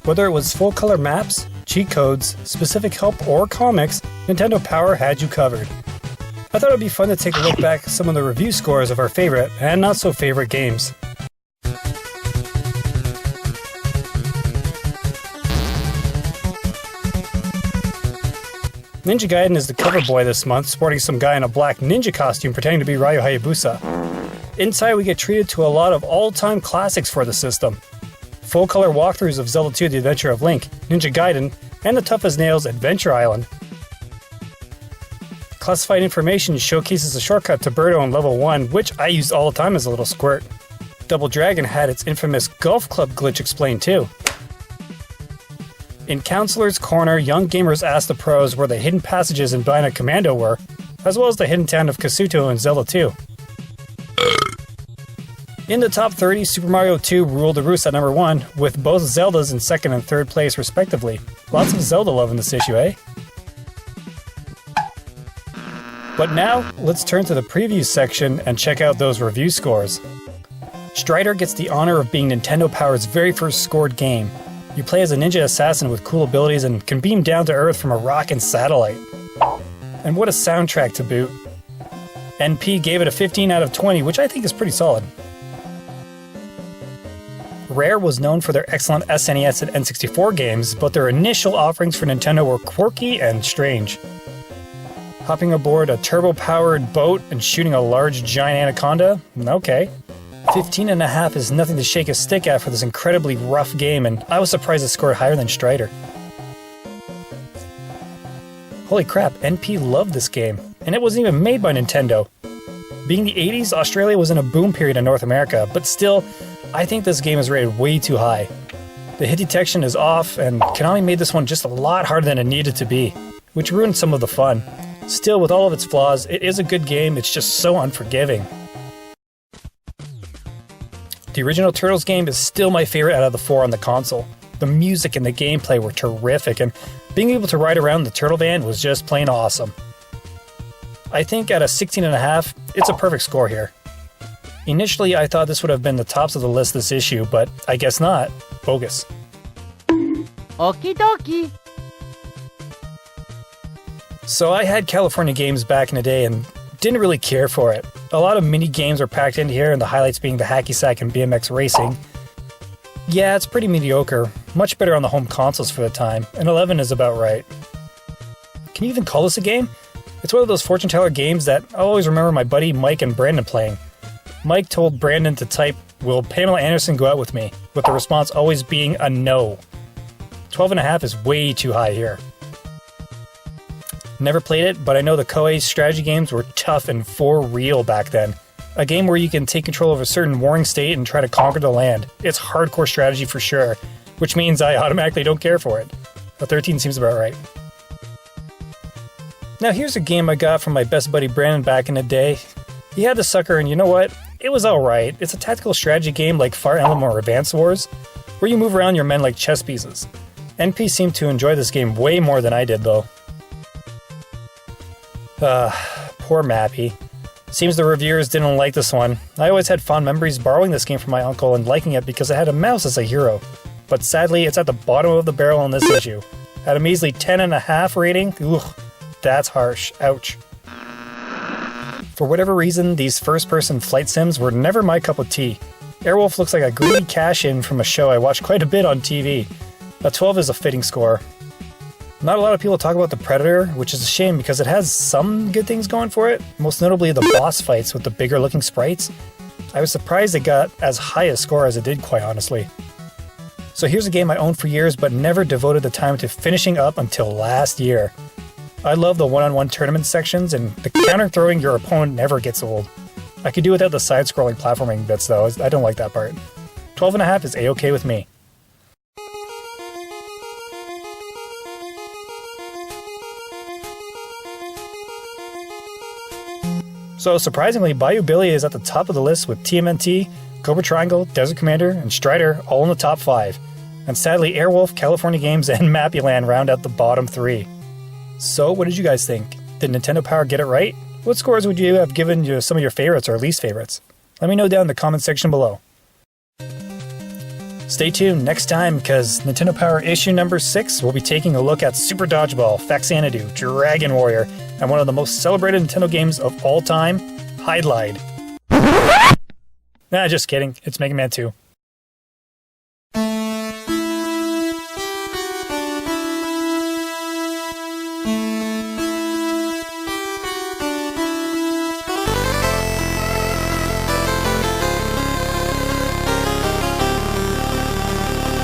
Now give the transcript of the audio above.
Whether it was full-color maps, cheat codes, specific help, or comics, Nintendo Power had you covered. I thought it would be fun to take a look back at some of the review scores of our favorite and not-so-favorite games. Ninja Gaiden is the cover boy this month, sporting some guy in a black ninja costume pretending to be Ryu Hayabusa. Inside, we get treated to a lot of all-time classics for the system. Full-color walkthroughs of Zelda 2: The Adventure of Link, Ninja Gaiden, and the tough-as-nails Adventure Island. Classified information showcases a shortcut to Birdo in Level 1, which I used all the time as a little squirt. Double Dragon had its infamous Golf Club glitch explained too. In Counselor's Corner, young gamers asked the pros where the hidden passages in Bionic Commando were, as well as the hidden town of Kasuto in Zelda 2. In the top 30, Super Mario 2 ruled the roost at number 1, with both Zeldas in 2nd and 3rd place respectively. Lots of Zelda love in this issue, eh? But now, let's turn to the previews section and check out those review scores. Strider gets the honor of being Nintendo Power's very first scored game. You play as a ninja assassin with cool abilities and can beam down to Earth from a rockin' satellite. And what a soundtrack to boot. NP gave it a 15 out of 20, which I think is pretty solid. Rare was known for their excellent SNES and N64 games, but their initial offerings for Nintendo were quirky and strange. Hopping aboard a turbo-powered boat and shooting a large giant anaconda? Okay. 15.5 is nothing to shake a stick at for this incredibly rough game, and I was surprised it scored higher than Strider. Holy crap, NP loved this game, and it wasn't even made by Nintendo. Being the 80s, Australia was in a boom period in North America, but still, I think this game is rated way too high. The hit detection is off, and Konami made this one just a lot harder than it needed to be, which ruined some of the fun. Still, with all of its flaws, it is a good game, it's just so unforgiving. The original Turtles game is still my favorite out of the 4 on the console. The music and the gameplay were terrific, and being able to ride around the Turtle Van was just plain awesome. I think at a 16.5, it's a perfect score here. Initially, I thought this would have been the tops of the list this issue, but I guess not. Bogus. Okie dokie. So I had California Games back in the day and didn't really care for it. A lot of mini games are packed into here, and the highlights being the hacky sack and BMX racing. Yeah, it's pretty mediocre. Much better on the home consoles for the time, and 11 is about right. Can you even call this a game? It's one of those fortune teller games that I always remember my buddy Mike and Brandon playing. Mike told Brandon to type, "Will Pamela Anderson go out with me?" with the response always being a no. 12.5 is way too high here. Never played it, but I know the Koei strategy games were tough and for real back then. A game where you can take control of a certain warring state and try to conquer the land. It's hardcore strategy for sure, which means I automatically don't care for it. A 13 seems about right. Now here's a game I got from my best buddy Brandon back in the day. He had the sucker, and you know what? It was alright. It's a tactical strategy game like Fire Emblem or Advance Wars, where you move around your men like chess pieces. NP seemed to enjoy this game way more than I did though. Poor Mappy. Seems the reviewers didn't like this one. I always had fond memories borrowing this game from my uncle and liking it because it had a mouse as a hero. But sadly, it's at the bottom of the barrel in this issue. At a measly 10.5 rating, ugh, that's harsh. Ouch. For whatever reason, these first-person flight sims were never my cup of tea. Airwolf looks like a greedy cash-in from a show I watched quite a bit on TV. A 12 is a fitting score. Not a lot of people talk about the Predator, which is a shame because it has some good things going for it, most notably the boss fights with the bigger looking sprites. I was surprised it got as high a score as it did, quite honestly. So here's a game I owned for years but never devoted the time to finishing up until last year. I love the one-on-one tournament sections, and the counter-throwing your opponent never gets old. I could do without the side-scrolling platforming bits though, I don't like that part. 12.5 is a-okay with me. So surprisingly, Bayou Billy is at the top of the list with TMNT, Cobra Triangle, Desert Commander, and Strider all in the top 5. And sadly, Airwolf, California Games, and Mappyland round out the bottom 3. So what did you guys think? Did Nintendo Power get it right? What scores would you have given some of your favorites or least favorites? Let me know down in the comment section below. Stay tuned next time, because Nintendo Power issue number 6 will be taking a look at Super Dodgeball, Faxanadu, Dragon Warrior, and one of the most celebrated Nintendo games of all time, Hide Lied. Nah, just kidding. It's Mega Man 2.